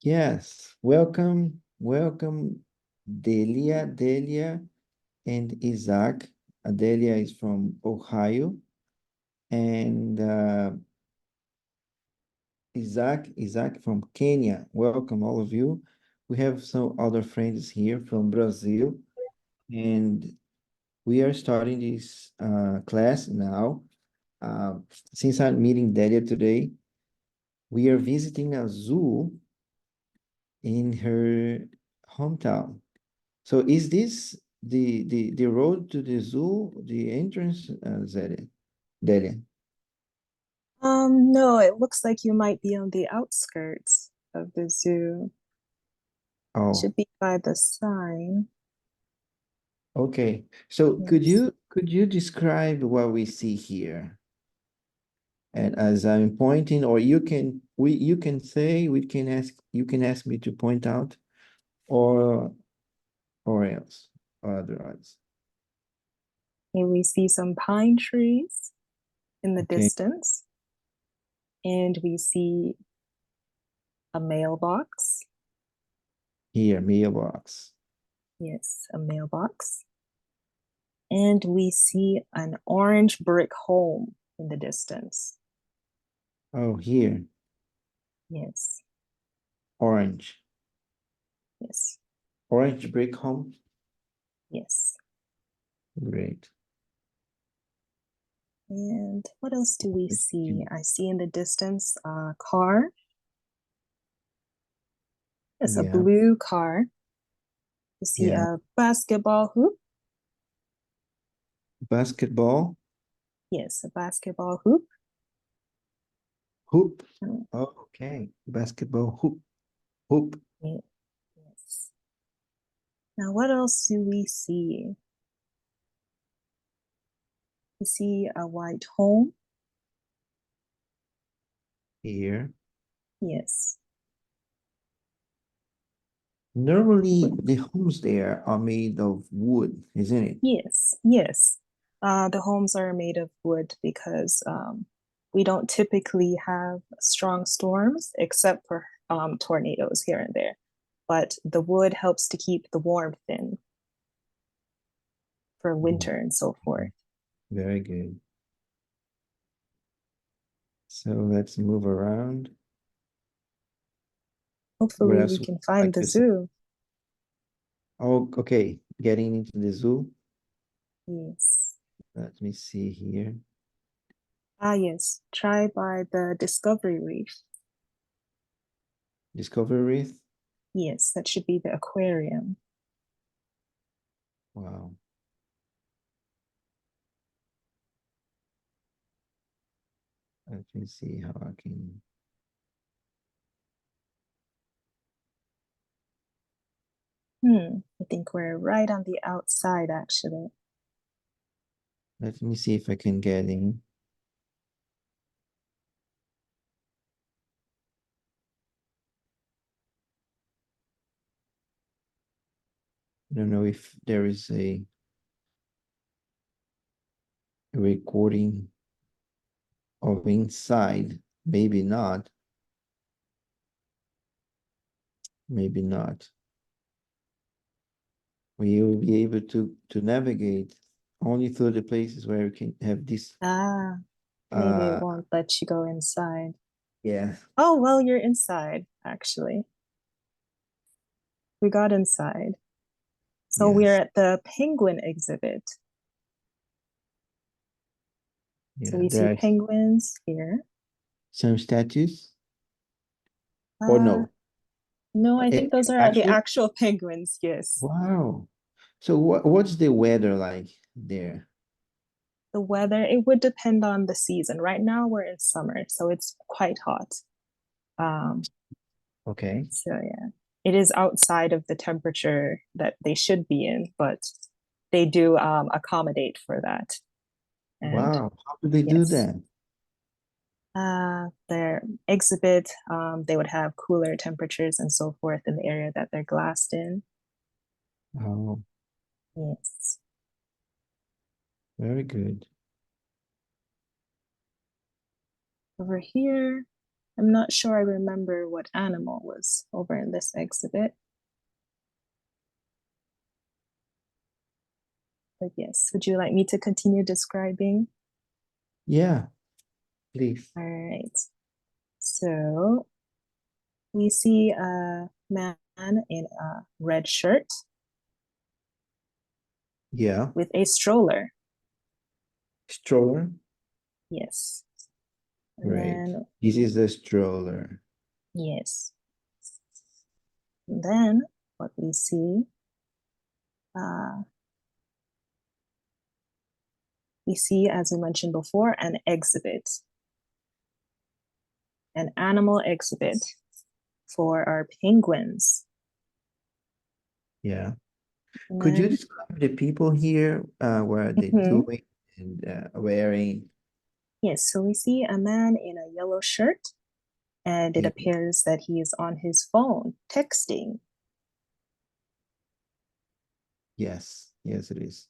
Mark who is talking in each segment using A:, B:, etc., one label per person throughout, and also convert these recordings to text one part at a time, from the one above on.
A: Yes, welcome, Delia, and Isaac. Delia is from Ohio, and Isaac from Kenya. Welcome, all of you. We have some other friends here from Brazil, and we are starting this class now. Uh, since I'm meeting Delia today, we are visiting a zoo in her hometown. So is this the road to the zoo, the entrance, Delia?
B: No, it looks like you might be on the outskirts of the zoo.
A: Oh,
B: Should be by the sign.
A: okay. So
B: Yes.
A: could you describe what we see here? And as I'm pointing, or you can say, you can ask me to point out, or else, or otherwise.
B: Here we see some pine trees in the
A: Okay,
B: distance, and we see a mailbox.
A: here, mailbox.
B: Yes, a mailbox. And we see an orange brick home in the distance.
A: Oh, here,
B: Yes,
A: orange.
B: yes,
A: Orange brick home.
B: yes.
A: Great.
B: And what else do we see? I see in the distance a car. It's a
A: Yeah,
B: blue car. You see
A: yeah.
B: a basketball hoop.
A: Basketball.
B: Yes, a basketball hoop.
A: Hoop.
B: Mm,
A: Oh, okay. Basketball hoop. Hoop.
B: yes. Now, what else do we see? We see a white home.
A: Here.
B: Yes.
A: Normally, the homes there are made of wood, isn't it?
B: Yes. Yes. The homes are made of wood because we don't typically have strong storms except for tornadoes here and there. But the wood helps to keep the warmth in for
A: Mm,
B: winter and so forth.
A: very good. So let's move around. What
B: Hopefully, we
A: else would
B: can
A: you
B: find
A: like
B: the
A: to say?
B: zoo.
A: Oh, okay. Getting into the zoo.
B: Yes.
A: Let me see here.
B: Ah, yes. Try by the Discovery Reef.
A: Discovery Reef.
B: Yes, that should be the aquarium.
A: Wow. Let me see how I can.
B: I think we're right on the outside, actually.
A: Let me see if I can get in. I don't know if there is a recording of inside. Maybe not. Maybe not. We will be able to navigate only through the places where we can have this.
B: Ah, maybe it
A: Uh,
B: won't let you go inside.
A: yeah.
B: Oh, well, you're inside, actually. We got inside. So we're
A: Yes.
B: at the penguin exhibit. So
A: Yeah.
B: we see
A: There are
B: penguins here.
A: some statues. Or
B: Uh,
A: no.
B: no, I think those are the
A: Actually,
B: actual penguins. Yes.
A: wow. So what's the weather like there?
B: The weather, it would depend on the season. Right now we're in summer, so it's quite hot. Um,
A: Okay.
B: so yeah, it is outside of the temperature that they should be in, but they do accommodate for that. And
A: Wow. How do they do
B: yes,
A: that?
B: their exhibit, they would have cooler temperatures and so forth in the area that they're glassed in.
A: Oh,
B: Yes.
A: very good.
B: Over here, I'm not sure I remember what animal was over in this exhibit. But yes, would you like me to continue describing?
A: Yeah, please.
B: All right. So we see a man in a red shirt
A: Yeah,
B: with a stroller.
A: stroller.
B: Yes. And
A: Right.
B: then,
A: This is the stroller.
B: yes. And then what we see, uh, as we mentioned before, an exhibit, an animal exhibit for our penguins.
A: Yeah.
B: And
A: Could you
B: then,
A: describe the people here? What are they
B: mhm,
A: doing and wearing?
B: yes, so we see a man in a yellow shirt, and it
A: Yeah.
B: appears that he is on his phone texting.
A: Yes. Yes, it is.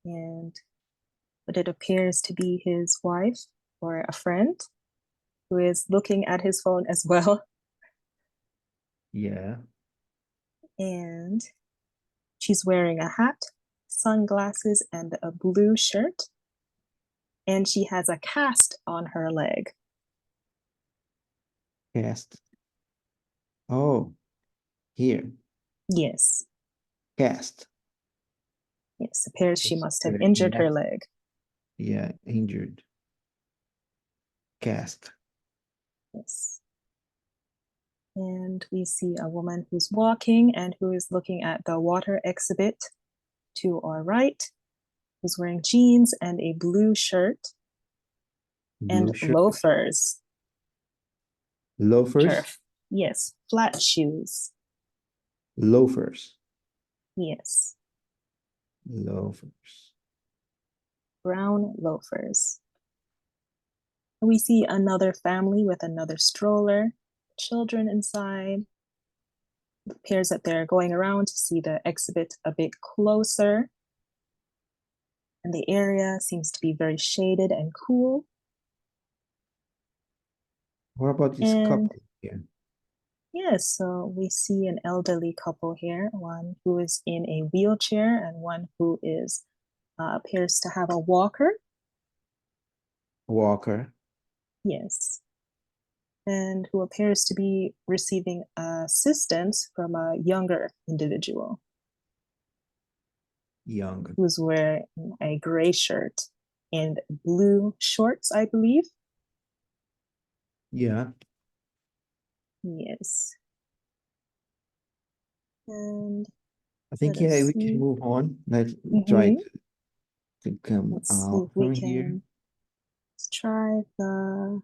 B: And but it appears to be his wife or a friend who is looking at his phone as well.
A: Yeah.
B: And she's wearing a hat, sunglasses, and a blue shirt. And she has a cast on her leg.
A: Cast. Oh, here.
B: Yes,
A: Cast.
B: yes, appears she
A: It's
B: must have
A: very
B: injured her
A: yes.
B: leg.
A: Yeah, injured. Cast.
B: Yes. And we see a woman who's walking and who is looking at the water exhibit to our right, who's wearing jeans and a blue shirt and
A: Blue shirt.
B: loafers.
A: Loafers.
B: Turf. Yes, flat shoes.
A: Loafers.
B: Yes,
A: Loafers.
B: brown loafers. We see another family with another stroller, children inside. It appears that they're going around to see the exhibit a bit closer. And the area seems to be very shaded and cool.
A: What about this
B: And
A: couple here?
B: yes, so we see an elderly couple here, one who is in a wheelchair and one who is appears to have a walker.
A: Walker.
B: Yes. And who appears to be receiving assistance from a younger individual
A: Young.
B: who's wearing a gray shirt and blue shorts, I believe.
A: Yeah.
B: Yes. And
A: I
B: let
A: think,
B: us
A: yeah, we can
B: see.
A: move on. Let's try
B: Mhm.
A: to come
B: Let's see
A: out
B: if we
A: from here.
B: can try the.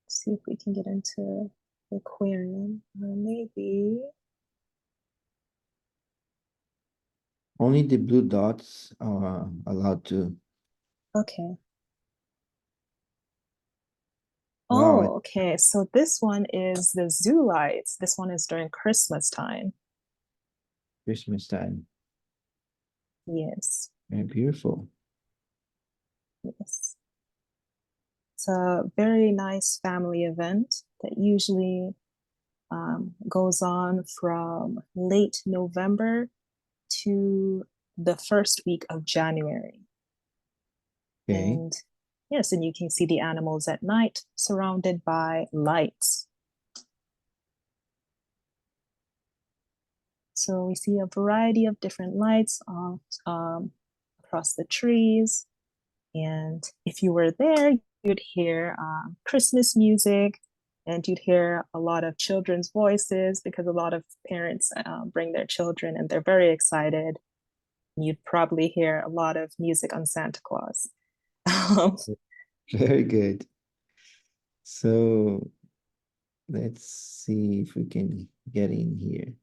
B: See if we can get into the aquarium. Maybe.
A: Only the blue dots are allowed to.
B: Okay.
A: Wow, it's
B: Oh, okay. So this one is the zoo lights. This one is during Christmas time.
A: Christmas time.
B: Yes.
A: Very beautiful.
B: Yes. It's a very nice family event that usually goes on from late November to the first week of January.
A: Okay.
B: And yes, and you can see the animals at night surrounded by lights. So we see a variety of different lights across the trees. And if you were there, you'd hear Christmas music and you'd hear a lot of children's voices because a lot of parents bring their children and they're very excited. You'd probably hear a lot of music on Santa Claus.
A: Very good. So let's see if we can get in here.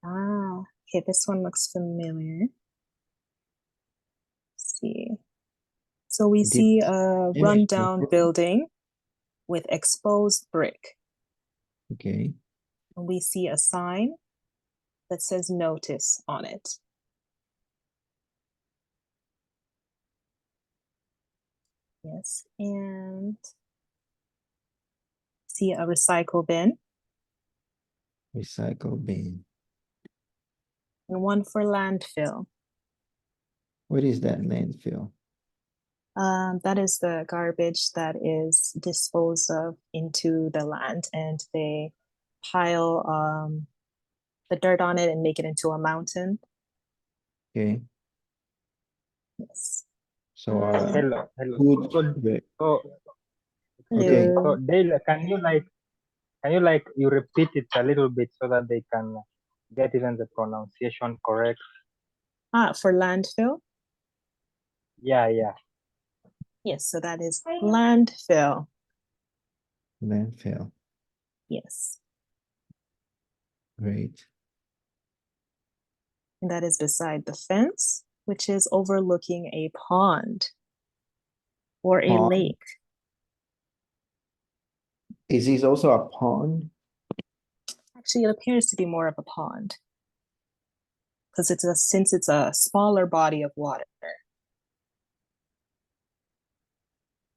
B: Okay, this one looks familiar. Let's see. So we
A: This
B: see a
A: image.
B: rundown building with exposed brick.
A: Okay.
B: And we see a sign that says notice on it. Yes, and see a recycle bin.
A: Recycle bin.
B: And one for landfill.
A: What is that landfill?
B: That is the garbage that is disposed of into the land, and they pile the dirt on it and make it into a mountain.
A: Okay.
B: Yes.
A: So
C: Hello.
A: food.
C: So,
A: Okay.
C: so Dale, can you repeat it a little bit so that they can get even the pronunciation correct?
B: For landfill.
C: Yeah.
B: Yes, so that is landfill.
A: Landfill.
B: Yes.
A: Great.
B: And that is beside the fence, which is overlooking a pond or a
A: Pond?
B: lake.
A: Is this also a pond?
B: Actually, it appears to be more of a pond because since it's a smaller body of water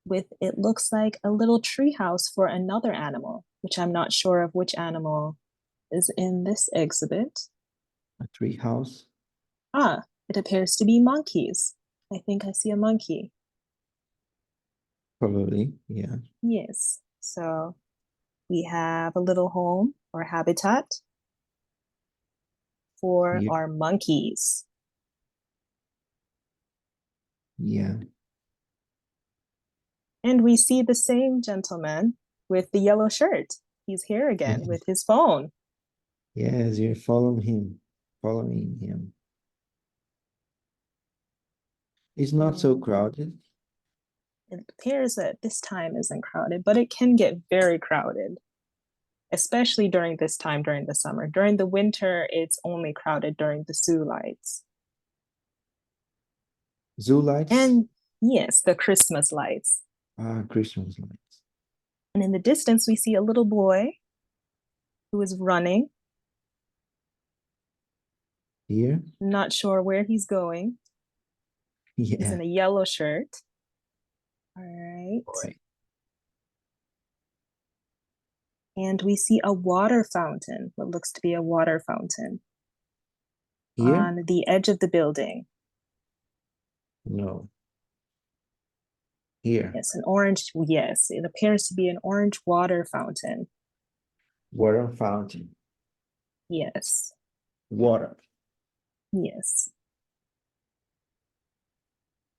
B: with, it looks like a little tree house for another animal, which I'm not sure of which animal is in this exhibit.
A: A tree house?
B: It appears to be monkeys. I think I see a monkey.
A: Probably, yeah.
B: Yes. So we have a little home or habitat for
A: Yeah.
B: our monkeys.
A: Yeah.
B: And we see the same gentleman with the yellow shirt. He's here again with his phone.
A: Yes, you're following him. It's not so crowded.
B: It appears that this time isn't crowded, but it can get very crowded, especially during this time during the summer. During the winter, it's only crowded during the zoo lights.
A: Zoo lights?
B: And yes, the Christmas lights.
A: Christmas lights.
B: And in the distance, we see a little boy who is running.
A: Here?
B: Not sure where he's going. He's
A: Yeah.
B: in a yellow shirt. All right.
A: Boy.
B: And we see a water fountain, what looks to be a water fountain,
A: Here?
B: on the edge of the building.
A: No. Here.
B: Yes, an orange, yes, it appears to be an orange water fountain.
A: Water fountain.
B: Yes,
A: Water.
B: yes.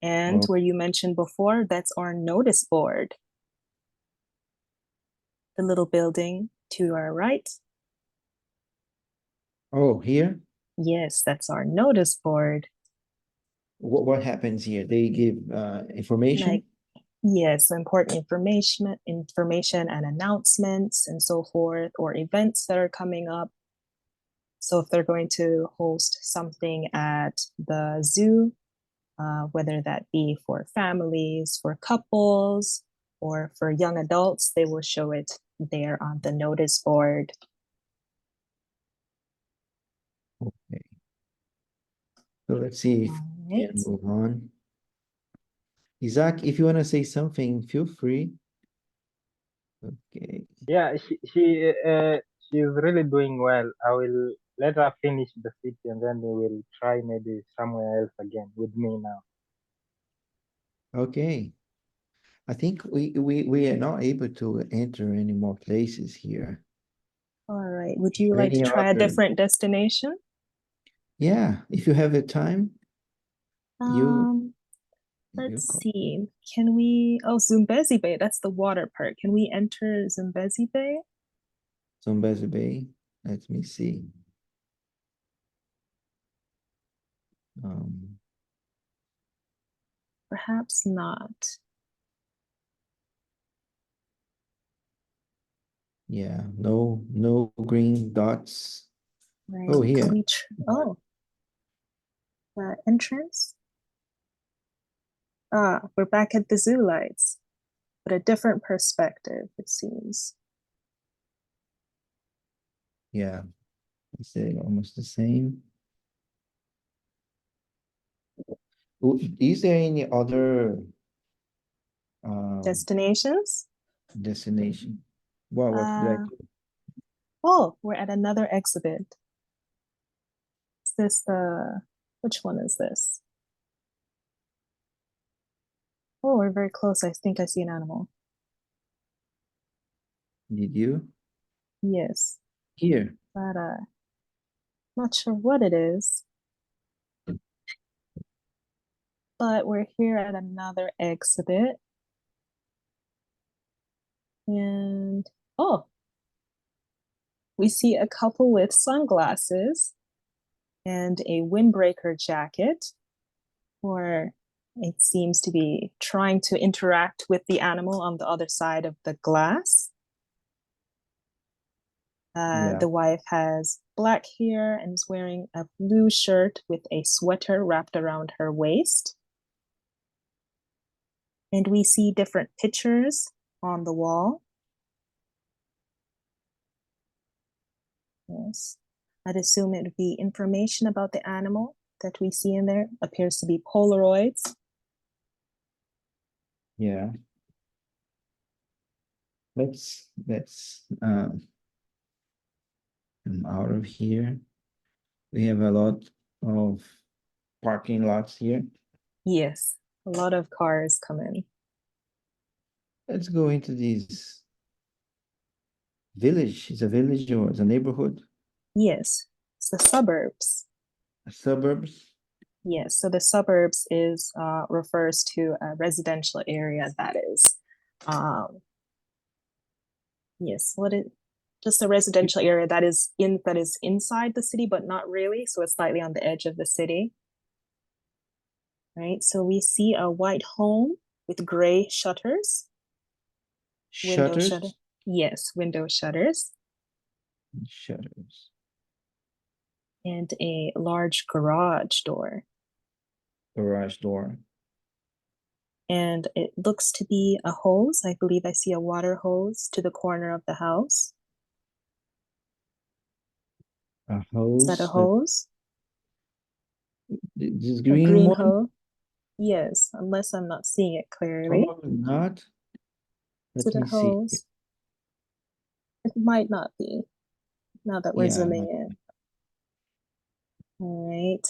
B: And
A: Oh.
B: where you mentioned before, that's our notice board. The little building to our right.
A: Oh, here?
B: Yes, that's our notice board.
A: What happens here? They give information?
B: Like, yes, important information and announcements and so forth, or events that are coming up. So if they're going to host something at the zoo, whether that be for families, for couples, or for young adults, they will show it there on the notice board.
A: Okay. So let's see if we
B: Right.
A: can move on. Isaac, if you want to say something, feel free. Okay.
C: Yeah, she's really doing well. I will let her finish the city and then we will try maybe somewhere else again with me now.
A: Okay. I think we are not able to enter any more places here.
B: All right. Would you
A: Or
B: like to
A: any
B: try a
A: other-
B: different destination?
A: Yeah, if you have the time, you
B: Let's
A: call.
B: see. Can we? Oh, Zumbezi Bay. That's the water park. Can we enter Zumbezi Bay?
A: Zambezi Bay. Let me see.
B: Perhaps not.
A: Yeah, no green dots.
B: Right.
A: Oh,
B: Can
A: here.
B: we? Oh, the entrance. We're back at the zoo lights, but a different perspective, it seems.
A: Yeah. Let's say almost the same. Is there any other
B: Destinations?
A: destination? What would you like to?
B: Oh, we're at another exhibit. Is this which one is this? Oh, we're very close. I think I see an animal.
A: Did you?
B: Yes,
A: Here.
B: but not sure what it is. But we're here at another exhibit. And oh, we see a couple with sunglasses and a windbreaker jacket, or it seems to be trying to interact with the animal on the other side of the glass.
A: Yeah.
B: The wife has black hair and is wearing a blue shirt with a sweater wrapped around her waist. And we see different pictures on the wall. Yes. I'd assume it would be information about the animal that we see in there. Appears to be Polaroids.
A: Yeah. Let's come out of here. We have a lot of parking lots here.
B: Yes, a lot of cars come in.
A: Let's go into this village. It's a village or it's a neighborhood?
B: Yes, it's the suburbs.
A: Suburbs?
B: Yes, so the suburbs is refers to a residential area that is, yes, just a residential area that is inside the city, but not really. So it's slightly on the edge of the city. Right. So we see a white home with gray shutters. Window
A: Shutters?
B: shutter. Yes, window shutters.
A: Shutters.
B: And a large garage door.
A: Garage door.
B: And it looks to be a hose. I believe I see a water hose to the corner of the house.
A: A hose.
B: Is that a hose?
A: This
B: A
A: green
B: green
A: one?
B: hose? Yes, unless I'm not seeing it clearly.
A: Probably not.
B: Is
A: Let
B: it a
A: me see.
B: hose? It might not be, now that we're
A: Yeah.
B: zooming in. All right.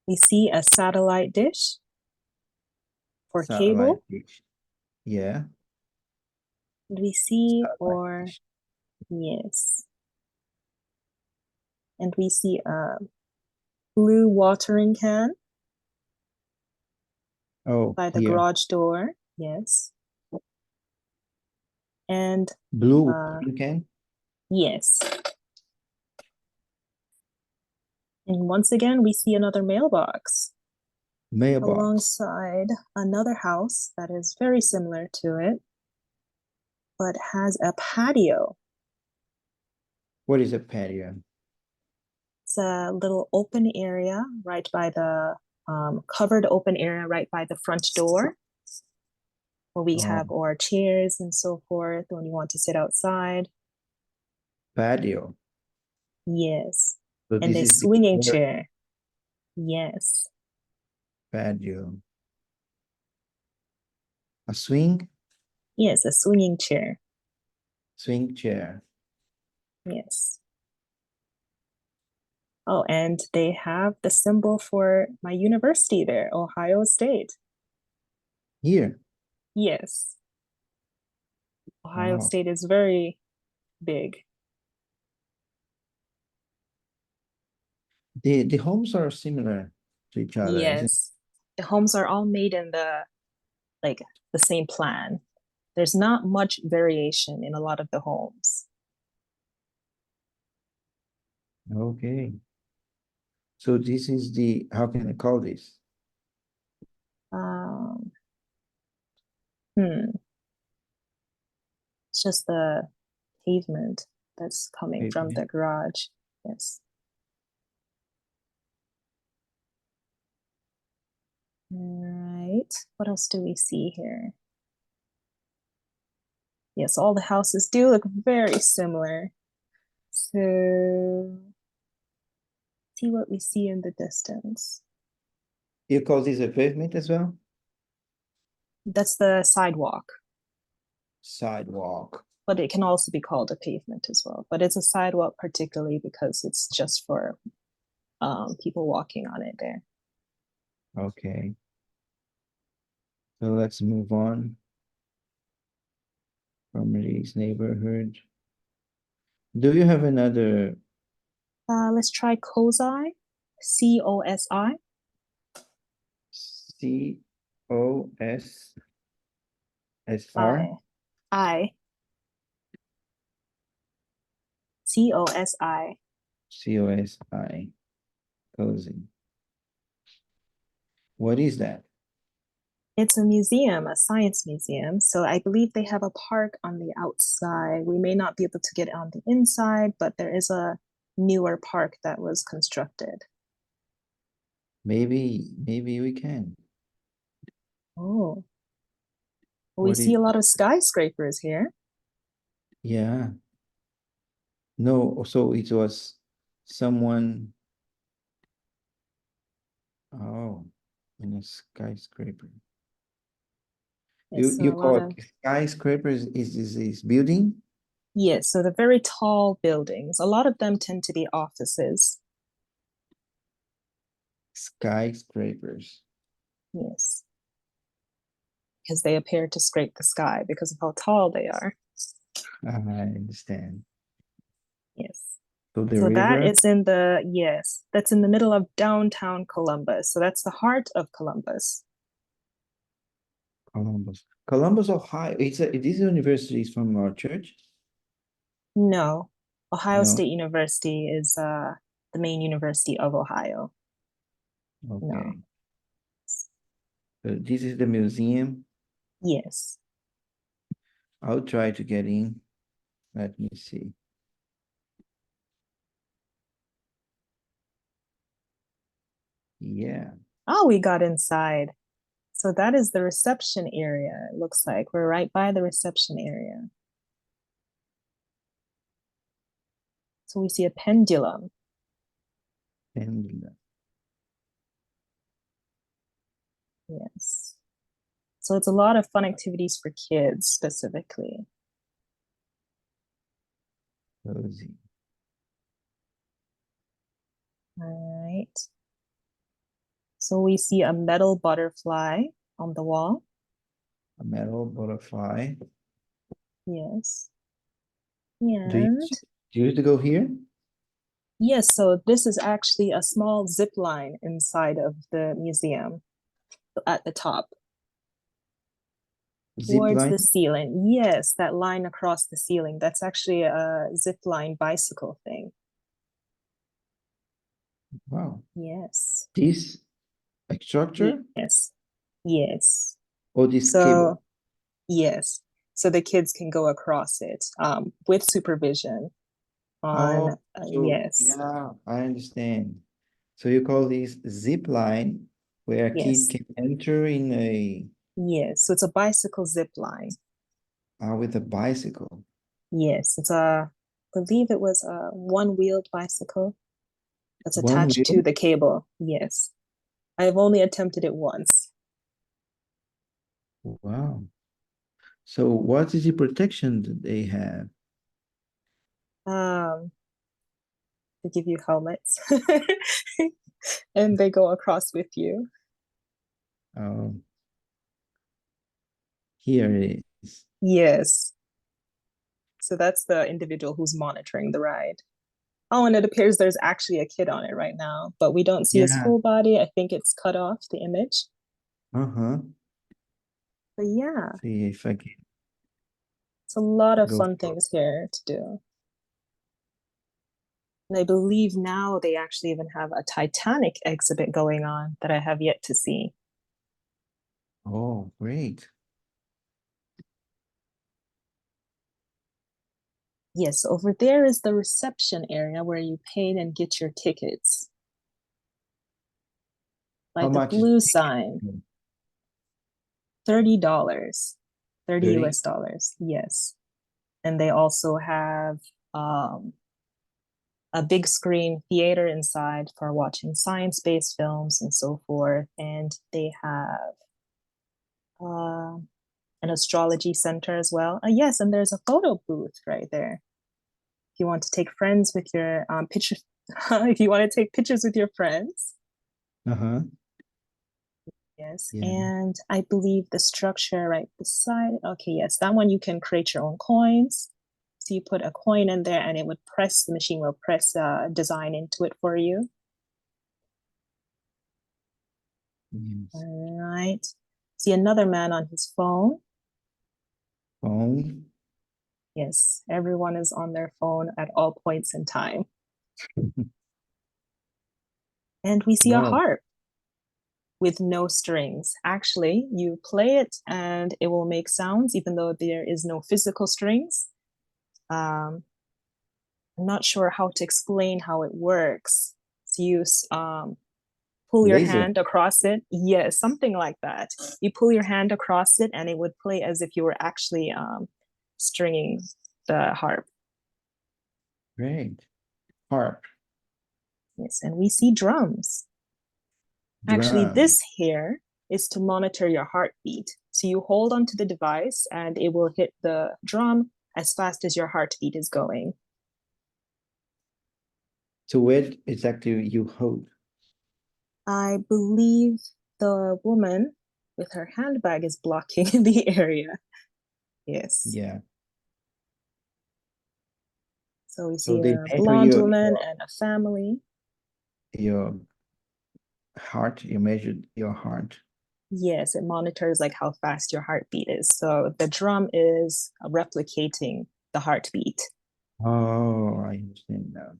B: We see a satellite dish for
A: Satellite
B: cable.
A: dish. Yeah.
B: And we see,
A: Satellite dish.
B: yes. And we see a blue watering can by the
A: here.
B: garage door. Yes. And
A: Blue watering can.
B: yes. And once again, we see another mailbox
A: Mailbox.
B: alongside another house that is very similar to it, but has a patio.
A: What is a patio?
B: It's a little open area right by the covered open area right by the front door, where we have our chairs and so forth when you want to sit outside.
A: Patio.
B: Yes.
A: So
B: And
A: this
B: a
A: is
B: swinging chair. Yes.
A: patio. A swing?
B: Yes, a swinging chair.
A: Swing chair.
B: Yes. Oh, and they have the symbol for my university there, Ohio State.
A: Here.
B: Yes. Ohio
A: Wow.
B: State is very big.
A: The homes are similar to each other, isn't it?
B: Yes. The homes are all made in the same plan. There's not much variation in a lot of the homes.
A: Okay. So this is the, how can I call this?
B: It's just the pavement that's coming from the
A: Pavement.
B: garage. Yes. All right. What else do we see here? Yes, all the houses do look very similar. So see what we see in the distance.
A: You call this a pavement as well?
B: That's the sidewalk,
A: Sidewalk.
B: but it can also be called a pavement as well. But it's a sidewalk particularly because it's just for people walking on it there.
A: Okay. So let's move on from this neighborhood. Do you have another
B: Let's try Cosi, C-O-S-I.
A: C-O-S-S-R?
B: I. C-O-S-I.
A: C-O-S-I. Cozy. What is that?
B: It's a museum, a science museum. So I believe they have a park on the outside. We may not be able to get on the inside, but there is a newer park that was constructed.
A: Maybe we can.
B: Oh, we
A: What
B: see
A: is
B: a lot of skyscrapers here.
A: Yeah. No, so it was someone, oh, in a skyscraper.
B: Yes, so
A: You
B: a lot
A: call
B: of
A: it skyscrapers is this building?
B: yes, so the very tall buildings. A lot of them tend to be offices.
A: Skyscrapers.
B: Yes, because they appear to scrape the sky because of how tall they are.
A: I understand.
B: Yes.
A: So the
B: So that
A: river,
B: is in the, yes, that's in the middle of downtown Columbus. So that's the heart of Columbus.
A: Columbus. Columbus, Ohio. This university is from our church?
B: No, Ohio
A: No.
B: State University is the main university of Ohio. No.
A: Okay. So this is the museum.
B: Yes.
A: I'll try to get in. Let me see. Yeah.
B: Oh, we got inside. So that is the reception area. It looks like we're right by the reception area. So we see a pendulum.
A: And
B: Yes. So it's a lot of fun activities for kids specifically.
A: cozy.
B: All right. So we see a metal butterfly on the wall.
A: A metal butterfly.
B: Yes.
A: Do you
B: And
A: do you need to go here?
B: yes, so this is actually a small zip line inside of the museum at the top
A: Zip
B: towards
A: line?
B: the ceiling. Yes, that line across the ceiling. That's actually a zip line bicycle thing.
A: Wow.
B: Yes.
A: This structure
B: Yes. Yes.
A: or this
B: So,
A: cable?
B: yes. So the kids can go across it with supervision on,
A: Oh, so
B: yes.
A: yeah, I understand. So you call this zip line where a kid
B: Yes.
A: can enter in a
B: Yes. So it's a bicycle zip line.
A: with a bicycle.
B: Yes. It's a, I believe it was a one-wheeled bicycle that's
A: One
B: attached to
A: wheel?
B: the cable. Yes. I've only attempted it once.
A: Wow. So what is the protection that they have?
B: Um, they give you helmets and they go across with you.
A: Um, here it is.
B: Yes. So that's the individual who's monitoring the ride. Oh, and it appears there's actually a kid on it right now, but we don't see his
A: Yeah.
B: full body. I think it's cut off the image.
A: Uh-huh.
B: But yeah,
A: See if I can
B: it's a lot of
A: go
B: fun
A: for
B: things here to do. And I believe now they actually even have a Titanic exhibit going on that I have yet to see.
A: Oh, great.
B: Yes, over there is the reception area where you pay and get your tickets.
A: How
B: Like the
A: much is
B: blue
A: the ticket?
B: sign, $30, 30
A: 30?
B: US dollars. Yes. And they also have a big screen theater inside for watching science-based films and so forth. And they have an astrology center as well. Yes, and there's a photo booth right there. If you want to take friends with your pictures, if you want to take pictures with your friends.
A: Uh-huh.
B: Yes,
A: Yeah.
B: and I believe the structure right beside, okay, yes, that one you can create your own coins. So you put a coin in there and it would press, the machine will press design into it for you.
A: Yes.
B: All right. See another man on his phone.
A: Phone.
B: Yes, everyone is on their phone at all points in time. And we see a
A: Wow.
B: harp with no strings. Actually, you play it and it will make sounds even though there is no physical strings. I'm not sure how to explain how it works. So you pull your
A: Laser.
B: hand across it. Yes, something like that. You pull your hand across it and it would play as if you were actually stringing the harp.
A: Great. Harp.
B: Yes, and we see drums. Actually,
A: Drum.
B: this here is to monitor your heartbeat. So you hold onto the device and it will hit the drum as fast as your heartbeat is going.
A: So where exactly you hold?
B: I believe the woman with her handbag is blocking the area. Yes.
A: Yeah.
B: So we
A: So
B: see
A: they
B: a
A: measure
B: blonde woman and a family.
A: your heart. You measured your heart.
B: Yes, it monitors like how fast your heartbeat is. So the drum is replicating the heartbeat.
A: Oh, I understand now.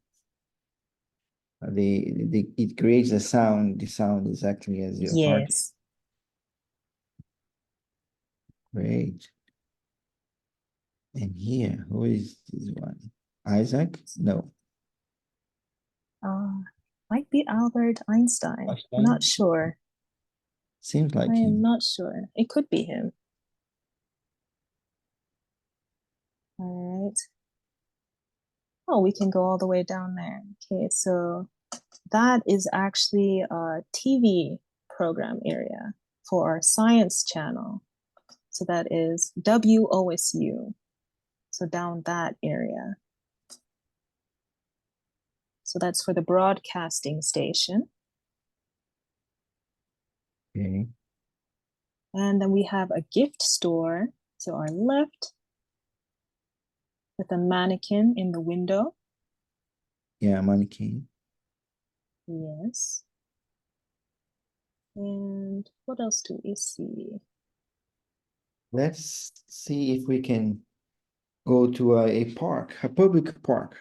A: It creates a sound. The sound exactly as your heart.
B: Yes.
A: Great. And here, who is this one? Isaac? No.
B: Might be Albert Einstein.
A: Einstein?
B: Not sure.
A: Seems
B: I
A: like
B: am
A: him.
B: not sure. It could be him. All right. Oh, we can go all the way down there. Okay, so that is actually a TV program area for our science channel. So that is WOSU. So down that area. So that's for the broadcasting station.
A: Okay.
B: And then we have a gift store to our left with a mannequin in the window.
A: Yeah, mannequin.
B: Yes. And what else do we see?
A: Let's see if we can go to a park, a public park.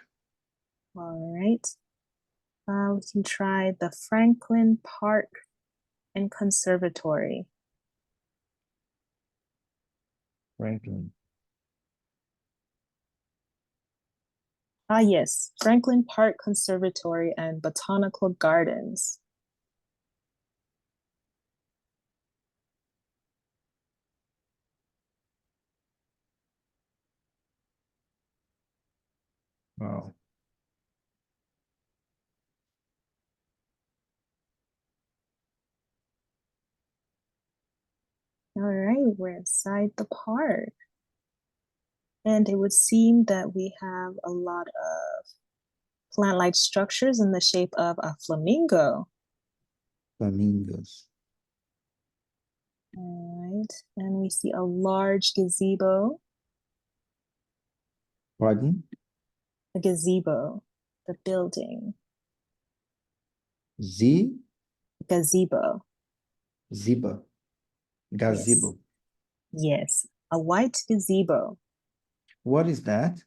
B: All right. We can try the Franklin Park and Conservatory.
A: Franklin.
B: Yes, Franklin Park Conservatory and Botanical Gardens.
A: Wow.
B: All right, we're inside the park. And it would seem that we have a lot of plant-like structures in the shape of a flamingo.
A: Flamingos.
B: All right, and we see a large gazebo.
A: Pardon?
B: A gazebo, the building.
A: Z?
B: Gazebo.
A: Ziba. Gazebo.
B: Yes, a white gazebo.
A: What is that?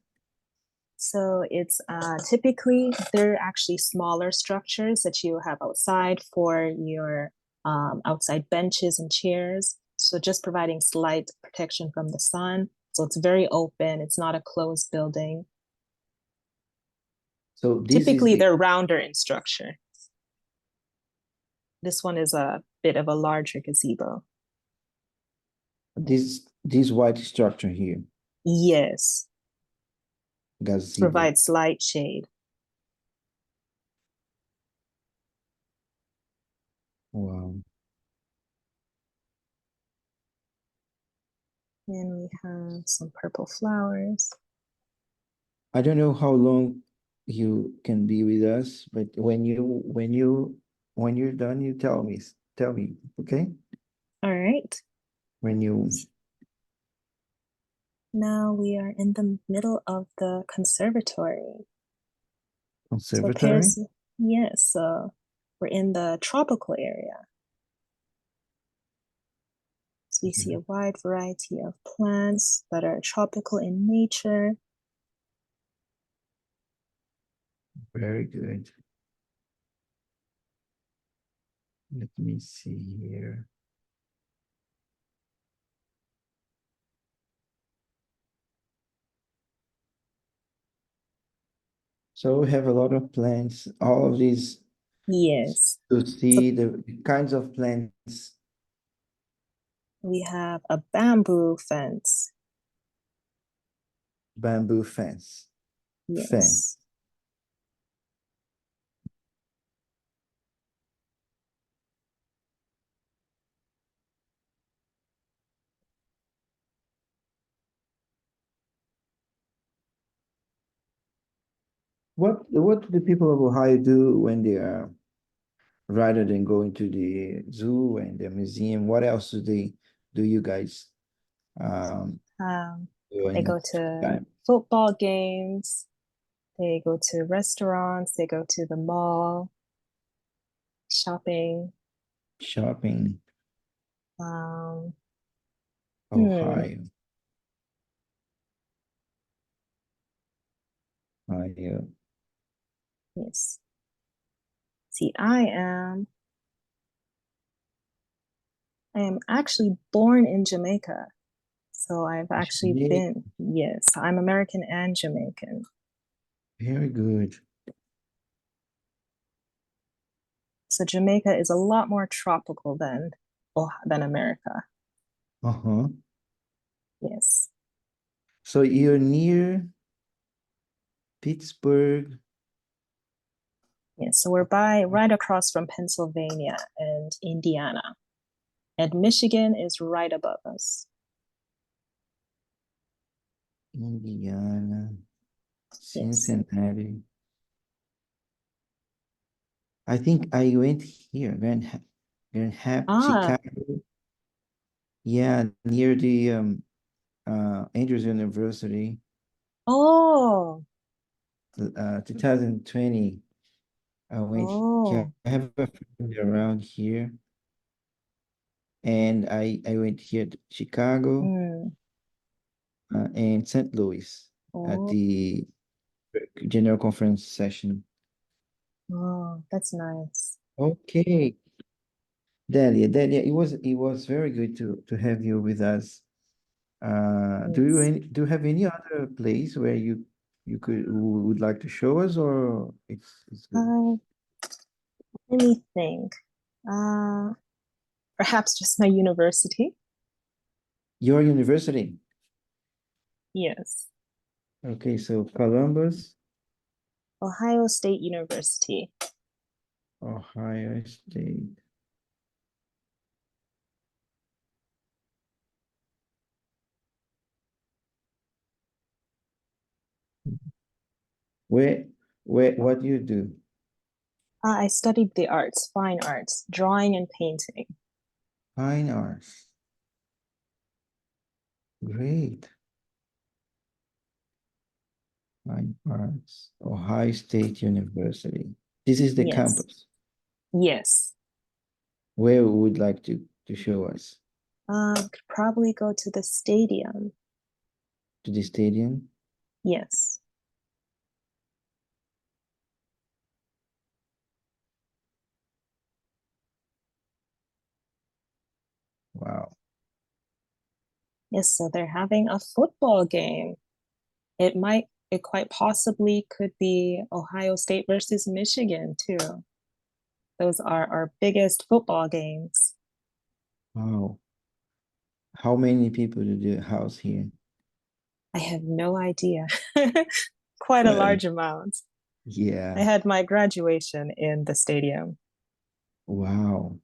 B: So it's typically, they're actually smaller structures that you have outside for your outside benches and chairs. So just providing slight protection from the sun. So it's very open. It's not a closed building.
A: So this is
B: Typically, they're rounder in structure. This one is a bit of a larger gazebo.
A: this white structure here.
B: Yes,
A: Gazebo.
B: provide slight shade.
A: Wow.
B: And we have some purple flowers.
A: I don't know how long you can be with us, but when you're done, you tell me, okay?
B: All right.
A: When you
B: Now we are in the middle of the conservatory. So
A: conservatory.
B: Paris, yes, so we're in the tropical area. So you see a wide variety of plants that are tropical in nature.
A: Very good. Let me see here. So we have a lot of plants, all of these
B: Yes.
A: to
B: So
A: see the kinds of plants.
B: we have a bamboo fence.
A: Bamboo fence.
B: Yes.
A: What do the people of Ohio do when they are rather than going to the zoo and the museum? What else do you guys
B: Um,
A: do
B: they
A: in
B: go
A: the
B: to
A: time?
B: football games. They go to restaurants. They go to the mall, shopping.
A: Shopping,
B: Um, hmm,
A: Ohio, Ohio.
B: yes. See, I am actually born in Jamaica. So I've actually
A: Jamaica.
B: been, yes, I'm American and Jamaican.
A: Very good.
B: So Jamaica is a lot more tropical than America.
A: Uh-huh.
B: Yes.
A: So you're near Pittsburgh.
B: Yes. So we're right across from Pennsylvania and Indiana. And Michigan is right above us.
A: Indiana,
B: Yes.
A: Cincinnati. I think I went here, Grand
B: Ah,
A: Chicago. Yeah, near the Andrews University,
B: oh,
A: 2020. I went here.
B: oh,
A: I have a friend around here, and I went here to Chicago
B: mm,
A: and St. Louis at
B: oh,
A: the general conference session.
B: oh, that's nice.
A: Okay, Delia, it was very good to have you with us.
B: Yes.
A: Do you have any other place where you would like to show us, or it's good?
B: Uh, Let me think. Uh, Perhaps just my university.
A: Your university.
B: Yes.
A: Okay, so Columbus,
B: Ohio State University.
A: Ohio State. Where what do you do?
B: I studied the arts, fine arts, drawing and painting.
A: Fine arts. Great. Fine arts. Ohio State University. This is the
B: Yes.
A: campus.
B: Yes.
A: Where we would like to show us?
B: Could probably go to the stadium.
A: To the stadium?
B: Yes.
A: Wow.
B: Yes, so they're having a football game. It quite possibly could be Ohio State versus Michigan too. Those are our biggest football games.
A: Wow. How many people do the house here?
B: I have no idea. Quite a
A: Uh,
B: large amount. I
A: yeah.
B: had my graduation in the stadium.
A: Wow.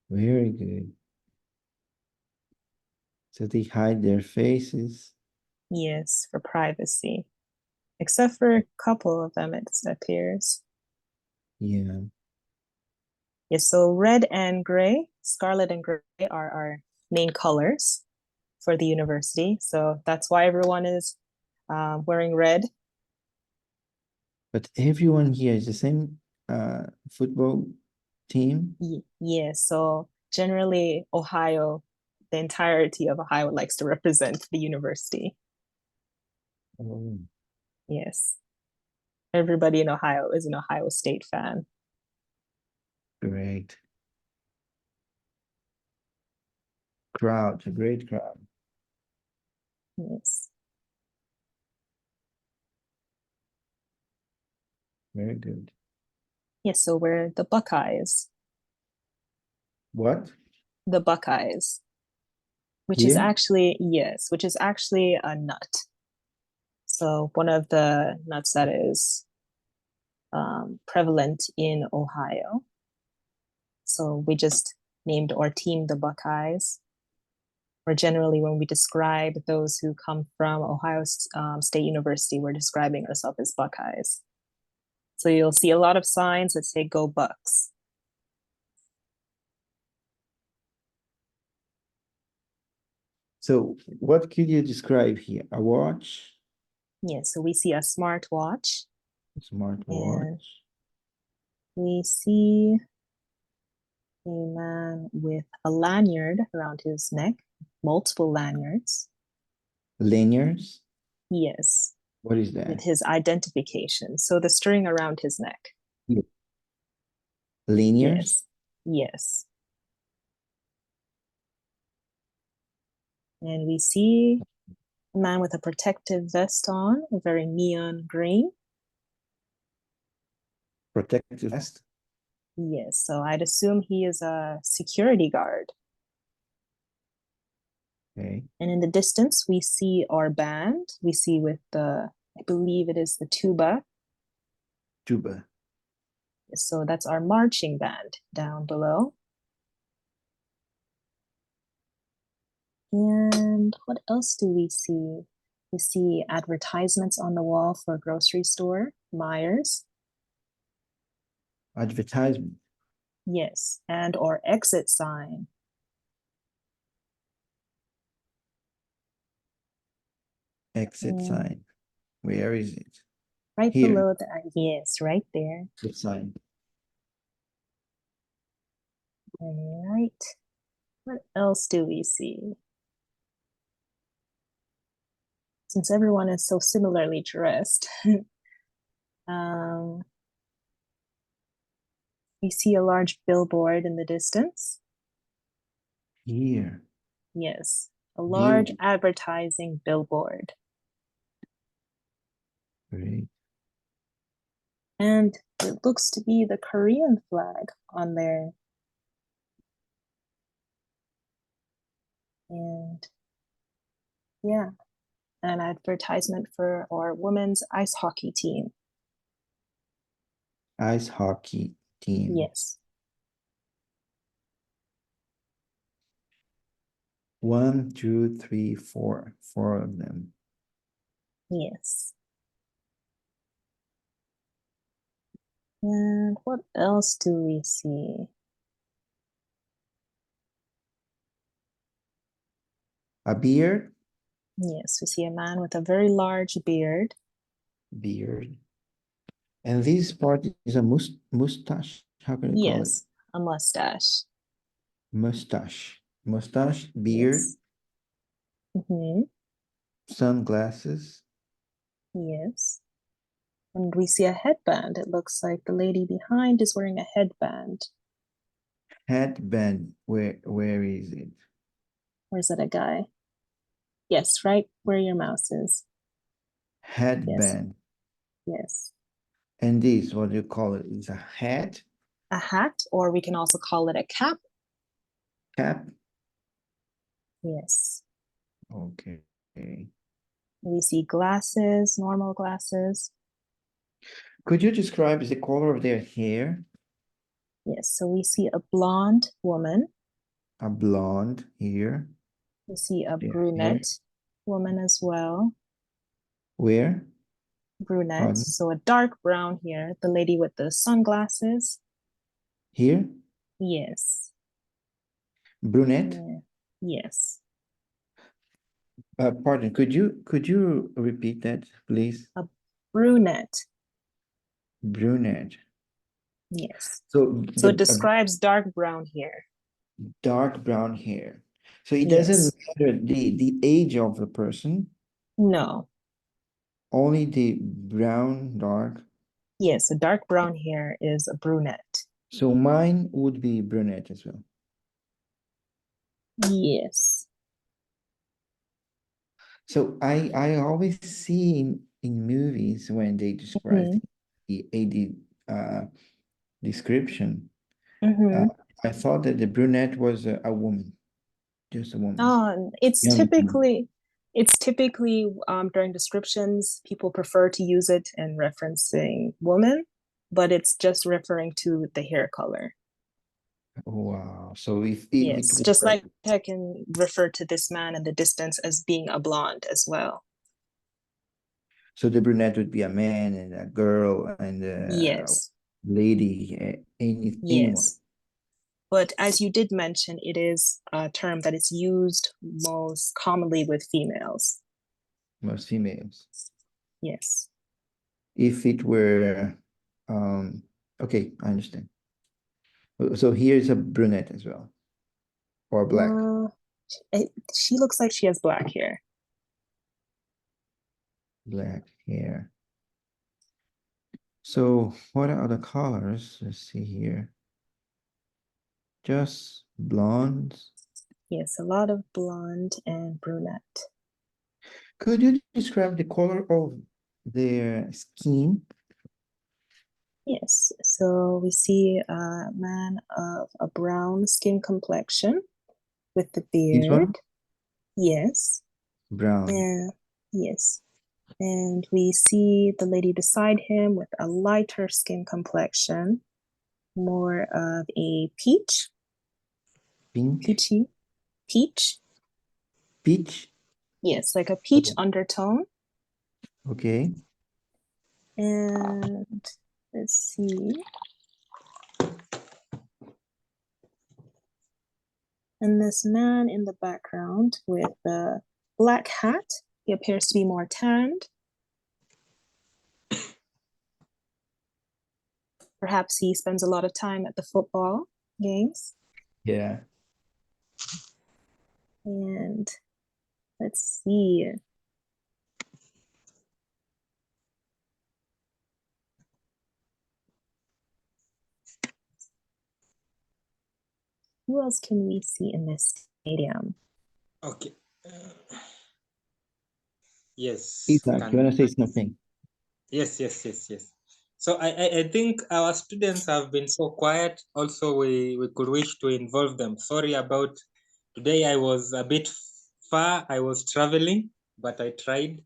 A: Very good. So they hide their faces.
B: Yes, for privacy. Except for a couple of them, it appears.
A: Yeah.
B: Yes, so red and gray, scarlet and gray are our main colors for the university. So that's why everyone is wearing red.
A: But everyone here is the same football team.
B: Yes, so generally Ohio, the entirety of Ohio likes to represent the university.
A: Oh,
B: Yes. Everybody in Ohio is an Ohio State fan.
A: great. Crowd, a great crowd.
B: Yes.
A: Very good.
B: Yes, so we're the Buckeyes.
A: What?
B: The Buckeyes, which is
A: Here?
B: actually, yes, which is actually a nut. So one of the nuts that is prevalent in Ohio. So we just named our team the Buckeyes. Or generally, when we describe those who come from Ohio State University, we're describing ourselves as Buckeyes. So you'll see a lot of signs that say "Go Bucks."
A: So what could you describe here? A watch?
B: Yeah, so we see a smartwatch,
A: Smartwatch.
B: and we see a man with a lanyard around his neck, multiple lanyards.
A: Lanyards?
B: Yes,
A: What is
B: with
A: that?
B: his identification. So the string around his neck.
A: Lanyards?
B: Yes, yes. And we see a man with a protective vest on, a very neon green.
A: Protective vest?
B: Yes, so I'd assume he is a security guard.
A: Okay.
B: And in the distance, we see our band. We see with the, I believe it is the tuba.
A: Tuba.
B: So that's our marching band down below. And what else do we see? We see advertisements on the wall for a grocery store, Myers.
A: Advertisement.
B: Yes, and our exit sign.
A: Exit
B: Mm.
A: sign. Where is it?
B: Right
A: Here.
B: below the, yes, right there.
A: The sign.
B: All right. What else do we see? Since everyone is so similarly dressed, we see a large billboard in the distance.
A: Here.
B: Yes, a large
A: Beauty.
B: advertising billboard.
A: Great.
B: And it looks to be the Korean flag on there. And yeah, an advertisement for our women's ice hockey team.
A: Ice hockey team.
B: Yes.
A: 1, 2, 3, 4. 4 of them.
B: Yes. And what else do we see?
A: A beard.
B: Yes, we see a man with a very large beard.
A: Beard. And this part is a mustache. How can you call it?
B: Yes, a mustache.
A: Mustache. Mustache, beard,
B: Yes. Mm-hmm.
A: sunglasses.
B: Yes. And we see a headband. It looks like the lady behind is wearing a headband.
A: Headband. Where is it?
B: Or is it a guy? Yes, right where your mouse is.
A: Headband.
B: Yes.
A: And this, what do you call it? It's a hat?
B: A hat, or we can also call it a cap.
A: Cap?
B: Yes.
A: Okay.
B: We see glasses, normal glasses.
A: Could you describe the color of their hair?
B: Yes, so we see a blonde woman
A: a blonde here.
B: We see a
A: Here.
B: brunette woman as well.
A: Where?
B: Brunette.
A: Pardon?
B: So a dark brown here. The lady with the sunglasses.
A: Here?
B: Yes.
A: Brunette?
B: Yeah. Yes.
A: Pardon, could you repeat that, please?
B: A brunette.
A: Brunette.
B: Yes.
A: So
B: So it describes dark brown hair.
A: dark brown hair. So it
B: Yes.
A: doesn't matter the age of the person,
B: No.
A: only the brown, dark.
B: Yes, a dark brown hair is a brunette.
A: So mine would be brunette as well.
B: Yes.
A: So I always see in movies when they describe the AD description, I thought that the brunette was a woman, just a woman.
B: It's
A: Young woman.
B: typically during descriptions, people prefer to use it in referencing woman, but it's just referring to the hair color.
A: Wow. So if
B: Yes,
A: it
B: just
A: were,
B: like I can refer to this man in the distance as being a blonde as well.
A: so the brunette would be a man and a girl and a
B: Yes,
A: lady, anyone,
B: yes. But as you did mention, it is a term that is used most commonly with females.
A: most females.
B: Yes.
A: If it were, okay, I understand. So here's a brunette as well, or black.
B: She looks like she has black hair.
A: Black hair. So what are the colors? Let's see here. Just blondes.
B: Yes, a lot of blonde and brunette.
A: Could you describe the color of their skin?
B: Yes, so we see a man of a brown skin complexion with the
A: This one?
B: beard. Yes.
A: Brown.
B: And yes. And we see the lady beside him with a lighter skin complexion, more of a peach,
A: Pink.
B: peachy, peach.
A: Peach.
B: Yes, like a peach
A: Okay.
B: undertone.
A: Okay.
B: And let's see. And this man in the background with the black hat, he appears to be more tanned. Perhaps he spends a lot of time at the football games.
A: Yeah.
B: And let's see. Who else can we see in this stadium?
D: Okay. Yes.
A: Isaac, you want to say something?
D: Yes. So I think our students have been so quiet. Also, we could wish to involve them. Sorry about today. I was a bit far. I was traveling, but I tried.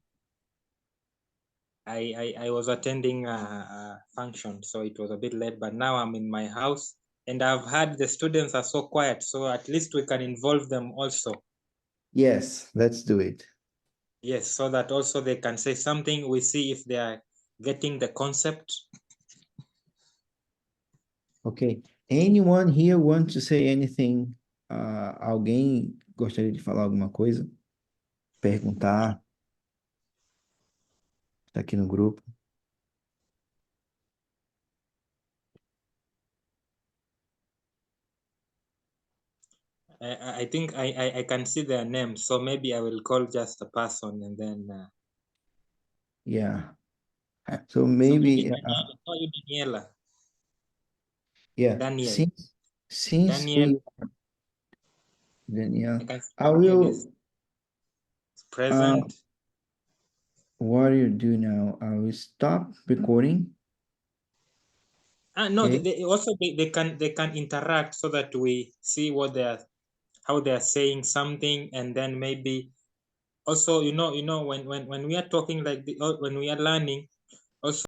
D: I was attending a function, so it was a bit late. But now I'm in my house, and I've heard the students are so quiet. So at least we can involve them also.
A: Yes, let's do it.
D: Yes, so that also they can say something. We see if they are getting the concept.
A: Okay. Anyone here want to say anything? Alguém gostaria de falar alguma coisa? Perguntar? Está aqui no grupo.
D: I think I can see their names, so maybe I will call just a person and then.
A: Yeah. So maybe,
D: Daniela.
A: yeah.
D: Daniel.
A: Since
D: Daniel.
A: Daniel,
D: I can see
A: I
D: Daniel
A: will.
D: is present.
A: What do you do now? I will stop recording.
D: No,
A: Okay.
D: they can interact so that we see what how they are saying something, and then maybe also when we are talking like when we are learning also